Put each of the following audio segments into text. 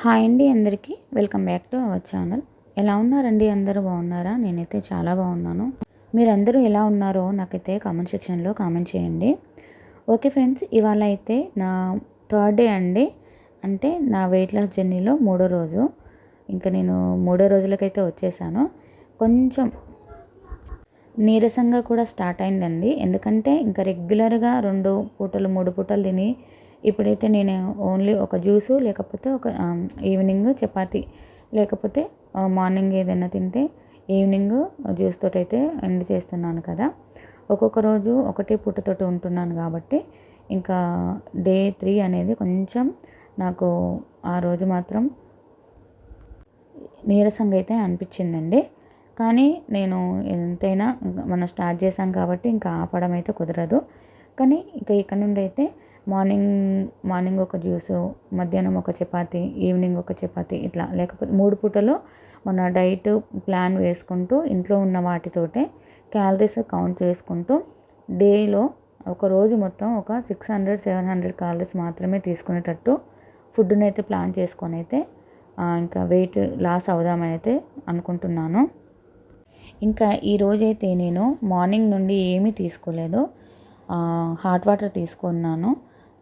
Hi అండి అందరికీ welcome back to our channel. ఎలా ఉన్నారండి? అందరూ బాగున్నారా? నేనైతే చాలా బాగున్నాను. మీరందరూ ఎలా ఉన్నారో నాకైతే కామెంట్ సెక్షన్లో కామెంట్ చేయండి. ఓకే ఫ్రెండ్స్, ఇవాళ అయితే నా థర్డ్ డే అండి. అంటే నా వెయిట్ లాస్ జర్నీలో మూడో రోజు. ఇంకా నేను మూడో రోజులకైతే వచ్చేసాను. కొంచెం నీరసంగా కూడా స్టార్ట్ అయిందండి. ఎందుకంటే ఇంకా రెగ్యులర్గా 2 పూటలు 3 పూటలు తిని ఇప్పుడైతే నేను ఓన్లీ ఒక జ్యూసు లేకపోతే ఒక ఈవినింగ్ చపాతీ లేకపోతే మార్నింగ్ ఏదైనా తింటే ఈవినింగ్ జ్యూస్ తోటైతే ఎండ్ చేస్తున్నాను కదా. ఒక్కొక్క రోజు ఒకటే పూటతోటి ఉంటున్నాను కాబట్టి ఇంకా డే 3 అనేది కొంచెం నాకు ఆ రోజు మాత్రం నీరసంగా అయితే అనిపించిందండి. కానీ నేను ఎంతైనా మనం స్టార్ట్ చేసాం కాబట్టి ఇంకా ఆపడం అయితే కుదరదు. కానీ ఇంకా ఇక్కడ నుండి అయితే మార్నింగ్ ఒక జ్యూసు, మధ్యాహ్నం ఒక చపాతీ, ఈవినింగ్ ఒక చపాతీ, ఇట్లా లేకపోతే 3 పూటలు మన డైట్ ప్లాన్ వేసుకుంటూ ఇంట్లో ఉన్న వాటితోటే క్యాలరీస్ కౌంట్ చేసుకుంటూ డేలో ఒక రోజు మొత్తం ఒక 600-700 క్యాలరీస్ మాత్రమే తీసుకునేటట్టు ఫుడ్ని అయితే ప్లాన్ చేసుకొని అయితే ఇంకా వెయిట్ లాస్ అవుదామని అయితే అనుకుంటున్నాను. ఇంకా ఈరోజైతే నేను మార్నింగ్ నుండి ఏమీ తీసుకోలేదు. హాట్ వాటర్ తీసుకున్నాను.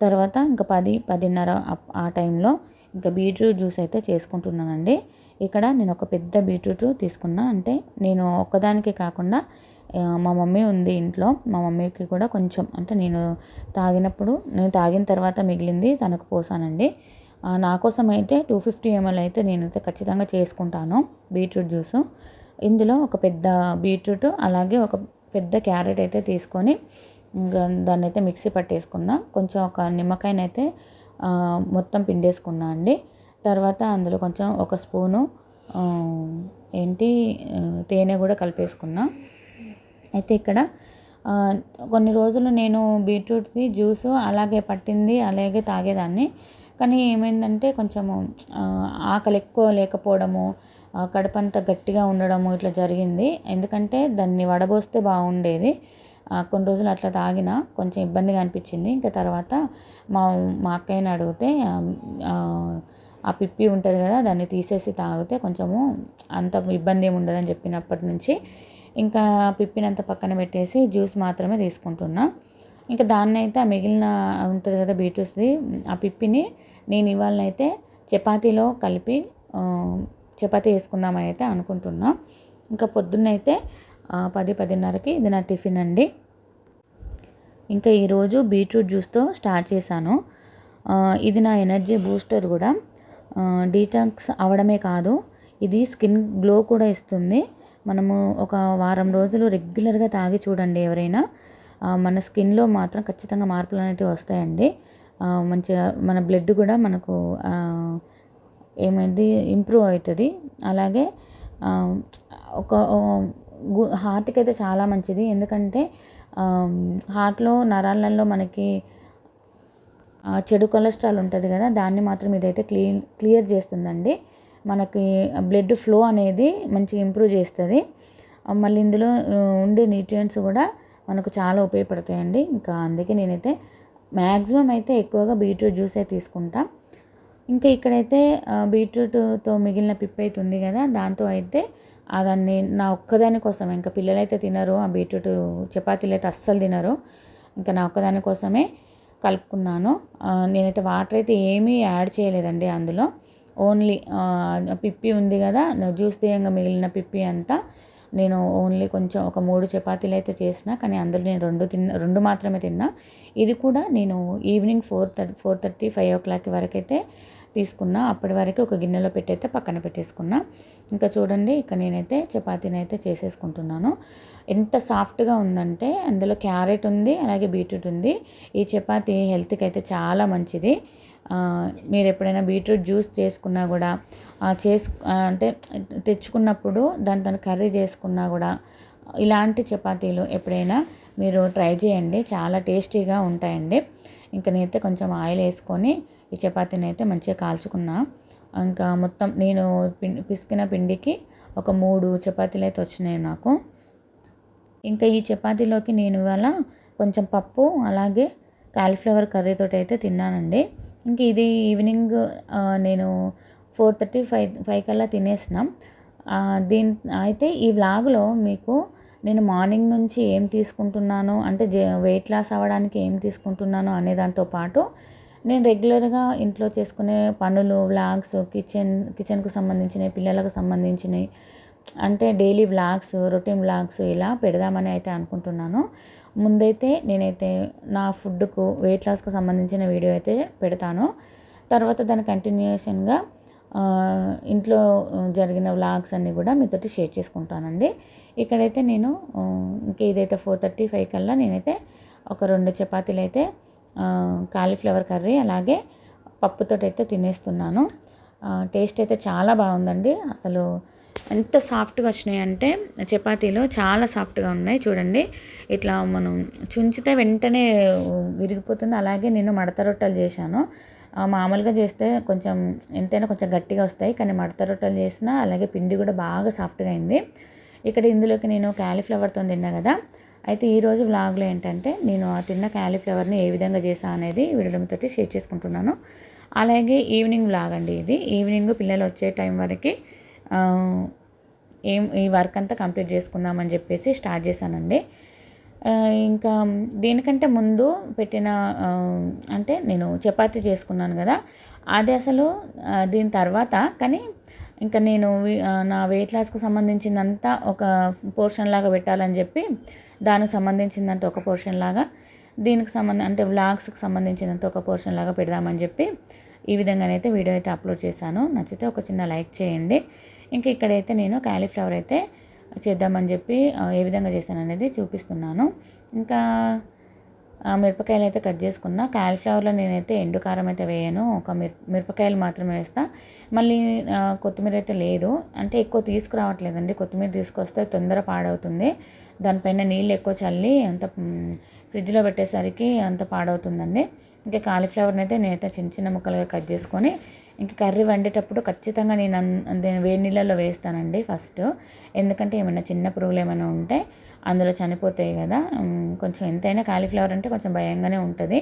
తర్వాత ఇంకా 10-10:30 ఆ టైంలో ఇంకా బీట్రూట్ జ్యూస్ అయితే చేసుకుంటున్నానండి. ఇక్కడ నేను ఒక పెద్ద బీట్రూట్ తీసుకున్నా. అంటే నేను ఒక్కదానికే కాకుండా మా మమ్మీ ఉంది ఇంట్లో. మా మమ్మీకి కూడా కొంచెం, అంటే నేను తాగిన తర్వాత మిగిలింది తనకు పోసానండి. నా కోసం అయితే 250 ml అయితే నేనైతే ఖచ్చితంగా చేసుకుంటాను బీట్రూట్ జ్యూసు. ఇందులో ఒక పెద్ద బీట్రూట్ అలాగే ఒక పెద్ద క్యారెట్ అయితే తీసుకొని దాన్ని అయితే మిక్సీ పట్టేసుకున్నా. కొంచెం ఒక నిమ్మకాయనైతే మొత్తం పిండేసుకున్నా అండి. తర్వాత అందులో కొంచెం ఒక స్పూను తేనె కూడా కలిపేసుకున్నా. అయితే ఇక్కడ కొన్ని రోజులు నేను బీట్రూట్ది జ్యూసు అలాగే పట్టింది అలాగే తాగేదాన్ని. కానీ ఏమైందంటే కొంచెము ఆకలి ఎక్కువ లేకపోవడము, కడుపంతా గట్టిగా ఉండడము ఇట్లా జరిగింది. ఎందుకంటే దాన్ని వడబోస్తే బాగుండేది. కొన్ని రోజులు అట్లా తాగిన కొంచెం ఇబ్బందిగా అనిపించింది. ఇంకా తర్వాత మా అక్కయ్యని అడిగితే ఆ పిప్పి ఉంటుంది కదా, దాన్ని తీసేసి తాగితే కొంచెము అంత ఇబ్బంది ఏమి ఉండదని చెప్పినప్పటి నుంచి ఇంకా పిప్పినంత పక్కన పెట్టేసి జ్యూస్ మాత్రమే తీసుకుంటున్నా. ఇంకా దాన్నైతే ఆ మిగిలిన ఉంటుంది కదా బీట్రూట్స్ది, ఆ పిప్పిని నేను ఇవాళనైతే చపాతీలో కలిపి చపాతీ వేసుకుందామని అయితే అనుకుంటున్నా. ఇంకా పొద్దున్నైతే 10-10:30కి ఇది నా టిఫిన్ అండి. ఇంకా ఈరోజు బీట్రూట్ జ్యూస్తో స్టార్ట్ చేశాను. ఇది నా ఎనర్జీ బూస్టర్ కూడా. డీటాక్స్ అవ్వడమే కాదు, ఇది స్కిన్ గ్లో కూడా ఇస్తుంది. మనము ఒక వారం రోజులు రెగ్యులర్గా తాగి చూడండి ఎవరైనా, మన స్కిన్లో మాత్రం ఖచ్చితంగా మార్పులు అనేవి వస్తాయండి. మంచిగా మన బ్లడ్ కూడా మనకు ఇంప్రూవ్ అవుతుంది. అలాగే ఒక హార్ట్కి అయితే చాలా మంచిది. ఎందుకంటే హార్ట్లో నరాలలో మనకి చెడు కొలెస్ట్రాల్ ఉంటుంది కదా, దాన్ని మాత్రం ఇదైతే క్లియర్ చేస్తుందండి. మనకి బ్లడ్ ఫ్లో అనేది మంచిగా ఇంప్రూవ్ చేస్తుంది. మళ్ళీ ఇందులో ఉండే న్యూట్రియంట్స్ కూడా మనకు చాలా ఉపయోగపడతాయండి. ఇంకా అందుకే నేనైతే మ్యాక్సిమం అయితే ఎక్కువగా బీట్రూట్ జ్యూసే తీసుకుంటా. ఇంకా ఇక్కడైతే బీట్రూట్తో మిగిలిన పిప్పి అయితే ఉంది కదా, దాంతో అయితే దాన్ని నా ఒక్కదాని కోసం, ఇంకా పిల్లలైతే తినరు, ఆ బీట్రూట్ చపాతీలు అయితే అస్సలు తినరు, ఇంకా నా ఒక్కదాని కోసమే కలుపుకున్నాను. నేనైతే వాటర్ అయితే ఏమీ యాడ్ చేయలేదండి అందులో. ఓన్లీ పిప్పి ఉంది కదా, జ్యూస్ తీయంగా మిగిలిన పిప్పి అంతా నేను ఓన్లీ కొంచెం ఒక 3 చపాతీలు అయితే చేసిన. కానీ అందులో నేను 2 మాత్రమే తిన్నా. ఇది కూడా నేను ఈవినింగ్ 4:30-5 o'clock వరకు అయితే తీసుకున్నా. అప్పటి వరకు ఒక గిన్నెలో పెట్టయితే పక్కన పెట్టేసుకున్నా. ఇంకా చూడండి, ఇక నేనైతే చపాతీని అయితే చేసేసుకుంటున్నాను. ఎంత సాఫ్ట్గా ఉందంటే అందులో క్యారెట్ ఉంది అలాగే బీట్రూట్ ఉంది. ఈ చపాతీ హెల్త్కి అయితే చాలా మంచిది. మీరు ఎప్పుడైనా బీట్రూట్ జ్యూస్ చేసుకున్నా కూడా అంటే తెచ్చుకున్నప్పుడు దాని కర్రీ చేసుకున్నా కూడా ఇలాంటి చపాతీలు ఎప్పుడైనా మీరు ట్రై చేయండి, చాలా టేస్టీగా ఉంటాయండి. ఇంకా నేనైతే కొంచెం ఆయిల్ వేసుకొని ఈ చపాతీని అయితే మంచిగా కాల్చుకున్నా. ఇంకా మొత్తం నేను పిసికిన పిండికి ఒక 3 చపాతీలు అయితే వచ్చినాయి నాకు. ఇంకా ఈ చపాతీలోకి నేను ఇవాళ కొంచెం పప్పు అలాగే కాలీఫ్లవర్ కర్రీతో అయితే తిన్నానండి. ఇంక ఇది ఈవినింగ్ నేను 4:30, 5 కల్లా తినేసినాం. దీని అయితే ఈ వ్లాగ్లో మీకు నేను మార్నింగ్ నుంచి ఏం తీసుకుంటున్నాను అంటే వెయిట్ లాస్ అవ్వడానికి ఏం తీసుకుంటున్నాను అనే దాంతో పాటు నేను రెగ్యులర్గా ఇంట్లో చేసుకునే పనులు, వ్లాగ్స్, కిచెన్కు సంబంధించినవి, పిల్లలకు సంబంధించినవి అంటే డైలీ వ్లాగ్స్, రొటీన్ వ్లాగ్స్ ఇలా పెడదామని అయితే అనుకుంటున్నాను. ముందైతే నేనైతే నా ఫుడ్కు, వెయిట్ లాస్కి సంబంధించిన వీడియో అయితే పెడతాను. తర్వాత దాని కంటిన్యూషన్గా ఇంట్లో జరిగిన వ్లాగ్స్ అన్నీ కూడా మీతోటి షేర్ చేసుకుంటానండి. ఇక్కడైతే నేను ఇంక ఇదైతే 4:30, 5 కల్లా నేనైతే ఒక 2 చపాతీలు అయితే కాలీఫ్లవర్ కర్రీ అలాగే పప్పుతోటైతే తినేస్తున్నాను. టేస్ట్ అయితే చాలా బాగుందండి. అసలు ఎంత సాఫ్ట్గా వచ్చినాయంటే చపాతీలు చాలా సాఫ్ట్గా ఉన్నాయి చూడండి. ఇట్లా మనం చుంచితే వెంటనే విరిగిపోతుంది. అలాగే నేను మడత రొట్టెలు చేశాను. మామూలుగా చేస్తే కొంచెం ఎంతైనా కొంచెం గట్టిగా వస్తాయి, కానీ మడత రొట్టెలు చేసిన అలాగే పిండి కూడా బాగా సాఫ్ట్గా అయింది. ఇక్కడ ఇందులోకి నేను క్యాలీఫ్లవర్తో తిన్నా కదా. అయితే ఈరోజు వ్లాగ్లో ఏంటంటే నేను ఆ తిన్న క్యాలీఫ్లవర్ని ఏ విధంగా చేశాను అనేది వీడియోతో షేర్ చేసుకుంటున్నాను. అలాగే ఈవినింగ్ వ్లాగ్ అండి ఇది. ఈవినింగ్ పిల్లలు వచ్చే టైం వరకు ఈ వర్క్ అంతా కంప్లీట్ చేసుకుందామని చెప్పేసి స్టార్ట్ చేశానండి. ఇంకా దీనికంటే ముందు పెట్టిన అంటే నేను చపాతీ చేసుకున్నాను కదా, అది అసలు దీని తర్వాత కానీ ఇంకా నేను నా వెయిట్ లాస్కి సంబంధించిందంతా ఒక పోర్షన్ లాగా పెట్టాలని చెప్పి దానికి సంబంధించిందంతా ఒక పోర్షన్ లాగా, దీనికి అంటే వ్లాగ్స్కి సంబంధించినంత ఒక పోర్షన్ లాగా పెడదామని చెప్పి ఈ విధంగానైతే వీడియో అయితే అప్లోడ్ చేశాను. నచ్చితే ఒక చిన్న లైక్ చేయండి. ఇంకా ఇక్కడైతే నేను క్యాలీఫ్లవర్ అయితే చేద్దామని చెప్పి ఏ విధంగా చేశాను అనేది చూపిస్తున్నాను. ఇంకా మిరపకాయలు అయితే కట్ చేసుకున్న. క్యాలీఫ్లవర్లో నేనైతే ఎండు కారం అయితే వేయను, ఒక మిరపకాయలు మాత్రమే వేస్తా. మళ్ళీ కొత్తిమీర అయితే లేదు, అంటే ఎక్కువ తీసుకురావట్లేదండి. కొత్తిమీర తీసుకొస్తే తొందర పాడవుతుంది. దానిపైన నీళ్ళు ఎక్కువ చల్లి అంత ఫ్రిడ్జ్లో పెట్టేసరికి అంత పాడవుతుందండి. ఇంకా కాలీఫ్లవర్ని అయితే నేనైతే చిన్న చిన్న ముక్కలుగా కట్ చేసుకొని ఇంకా కర్రీ వండేటప్పుడు ఖచ్చితంగా నేను వేడి నీళ్ళల్లో వేస్తానండి ఫస్ట్. ఎందుకంటే ఏమైనా చిన్న పురుగులు ఏమైనా ఉంటే అందులో చనిపోతాయి కదా. కొంచెం ఎంతైనా కాలీఫ్లవర్ అంటే కొంచెం భయంగానే ఉంటుంది,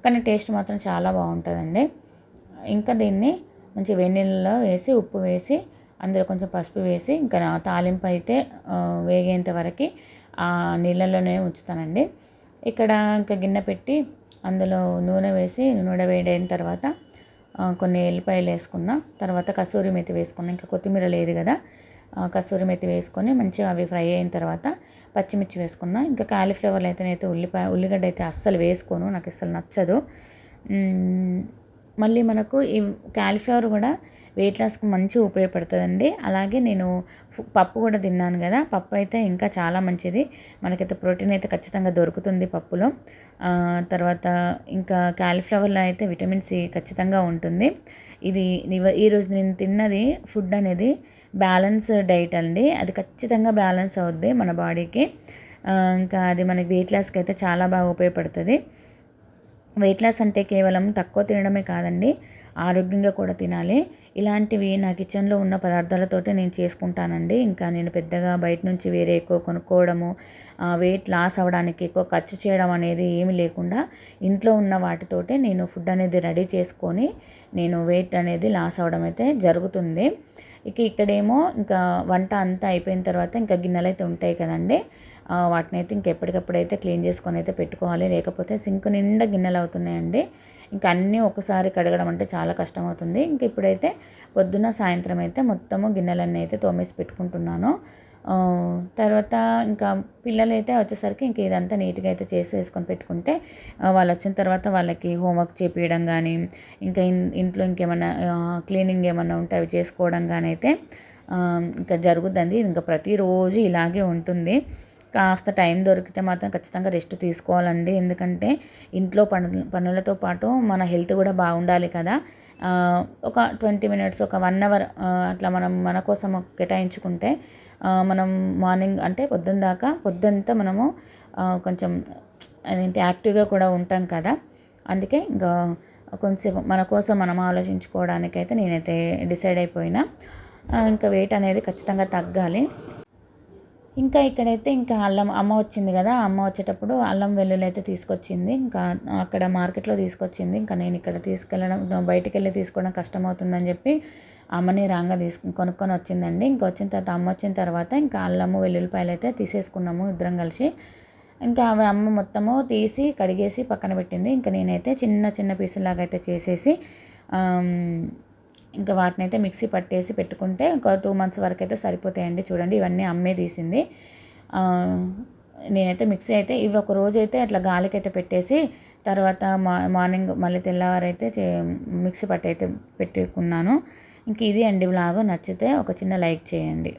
కానీ టేస్ట్ మాత్రం చాలా బాగుంటుందండి. ఇంకా దీన్ని మంచి వేడి నీళ్ళలో వేసి ఉప్పు వేసి అందులో కొంచెం పసుపు వేసి ఇంకా తాలింపు అయితే వేగేంత వరకు ఆ నీళ్ళల్లోనే ఉంచుతానండి. ఇక్కడ ఇంకా గిన్నె పెట్టి అందులో నూనె వేసి నూనె వేడైన తర్వాత కొన్ని ఎల్లిపాయలు వేసుకున్న తర్వాత కసూరి మెతి వేసుకున్న. ఇంకా కొత్తిమీర లేదు కదా, కసూరి మెతి వేసుకొని మంచిగా అవి ఫ్రై అయిన తర్వాత పచ్చిమిర్చి వేసుకున్న. ఇంకా కాలీఫ్లవర్లో అయితే నేనైతే ఉల్లిగడ్డ అయితే అస్సలు వేసుకోను, నాకు అస్సలు నచ్చదు. మళ్ళీ మనకు ఈ కాలీఫ్లవర్ కూడా వెయిట్ లాస్కి మంచిగా ఉపయోగపడుతుందండి. అలాగే నేను పప్పు కూడా తిన్నాను కదా, పప్పు అయితే ఇంకా చాలా మంచిది. మనకైతే ప్రోటీన్ అయితే ఖచ్చితంగా దొరుకుతుంది పప్పులో. తర్వాత ఇంకా కాలీఫ్లవర్లో అయితే విటమిన్ సి ఖచ్చితంగా ఉంటుంది. ఇది ఈరోజు నేను తిన్నది ఫుడ్ అనేది బ్యాలెన్స్ డైట్ అండి. అది ఖచ్చితంగా బ్యాలెన్స్ అవుద్ది మన బాడీకి. ఇంకా అది మనకి వెయిట్ లాస్కి అయితే చాలా బాగా ఉపయోగపడుతుంది. వెయిట్ లాస్ అంటే కేవలం తక్కువ తినడమే కాదండి, ఆరోగ్యంగా కూడా తినాలి. ఇలాంటివి నా కిచెన్లో ఉన్న పదార్థాలతోటి నేను చేసుకుంటానండి. ఇంకా నేను పెద్దగా బయట నుంచి వేరే ఎక్కువ కొనుక్కోవడము, వెయిట్ లాస్ అవ్వడానికి ఎక్కువ ఖర్చు చేయడం అనేది ఏమి లేకుండా ఇంట్లో ఉన్న వాటితోటే నేను ఫుడ్ అనేది రెడీ చేసుకొని నేను వెయిట్ అనేది లాస్ అవ్వడం అయితే జరుగుతుంది. ఇక్కడేమో ఇంకా వంట అంతా అయిపోయిన తర్వాత ఇంకా గిన్నెలు అయితే ఉంటాయి కదండి, వాటిని అయితే ఇంకెప్పటికప్పుడు అయితే క్లీన్ చేసుకొని అయితే పెట్టుకోవాలి. లేకపోతే సింక్ నిండా గిన్నెలు అవుతున్నాయండి. ఇంకా అన్నీ ఒకసారి కడగడం అంటే చాలా కష్టమవుతుంది. ఇంక ఇప్పుడైతే పొద్దున్న సాయంత్రం అయితే మొత్తము గిన్నెలన్నీ అయితే తోమేసి పెట్టుకుంటున్నాను. తర్వాత ఇంకా పిల్లలు అయితే వచ్చేసరికి ఇంక ఇదంతా నీట్గా అయితే చేసేసుకొని పెట్టుకుంటే వాళ్ళు వచ్చిన తర్వాత వాళ్ళకి హోంవర్క్ చేపించడం కానీ ఇంకా ఇంట్లో ఇంకేమైనా క్లీనింగ్ ఏమన్నా ఉంటే అవి చేసుకోవడం కానీ అయితే ఇంకా జరుగుతుంది. ఇంకా ప్రతిరోజు ఇలాగే ఉంటుంది. కాస్త టైం దొరికితే మాత్రం ఖచ్చితంగా రెస్ట్ తీసుకోవాలండి. ఎందుకంటే ఇంట్లో పనులతో పాటు మన హెల్త్ కూడా బాగుండాలి కదా. ఒక 20 మినిట్స్, ఒక 1 అవర్ అట్లా మనం మన కోసం కేటాయించుకుంటే మనం మార్నింగ్ అంటే పొద్దంతా మనము కొంచెం అదేంటి యాక్టివ్గా కూడా ఉంటాం కదా. అందుకే ఇంకా కొంచెం మన కోసం మనం ఆలోచించుకోవడానికైతే నేనైతే డిసైడ్ అయిపోయినా. ఇంకా వెయిట్ అనేది ఖచ్చితంగా తగ్గాలి. ఇంకా ఇక్కడైతే ఇంకా అల్లం అమ్మ వచ్చింది కదా, అమ్మ వచ్చేటప్పుడు అల్లం వెల్లుల్లి అయితే తీసుకొచ్చింది. ఇంకా అక్కడ మార్కెట్లో తీసుకొచ్చింది. ఇంకా నేను ఇక్కడ తీసుకెళ్ళడం, బయటికి వెళ్ళి తీసుకోవడం కష్టమవుతుందని చెప్పి అమ్మని రాంగా కొనుక్కొని వచ్చిందండి. ఇంకా వచ్చిన తర్వాత అమ్మ వచ్చిన తర్వాత ఇంకా అల్లము వెల్లుల్లిపాయలు అయితే తీసేసుకున్నాము ఇద్దరం కలిసి. ఇంకా అవి అమ్మ మొత్తము తీసి కడిగేసి పక్కన పెట్టింది. ఇంకా నేనైతే చిన్న చిన్న పీసులాగా అయితే చేసేసి ఇంకా వాటినైతే మిక్సీ పట్టేసి పెట్టుకుంటే ఒక 2 మంత్స్ వరకు అయితే సరిపోతాయండి. చూడండి ఇవన్నీ అమ్మే తీసింది. నేనైతే మిక్సీ అయితే ఇవి ఒక రోజు అయితే అట్లా గాలికైతే పెట్టేసి తర్వాత మార్నింగ్ మళ్ళీ తెల్లవారైతే మిక్సీ పట్టి అయితే పెట్టుకున్నాను. ఇంక ఇది అండి వ్లాగ్. నచ్చితే ఒక చిన్న లైక్ చేయండి.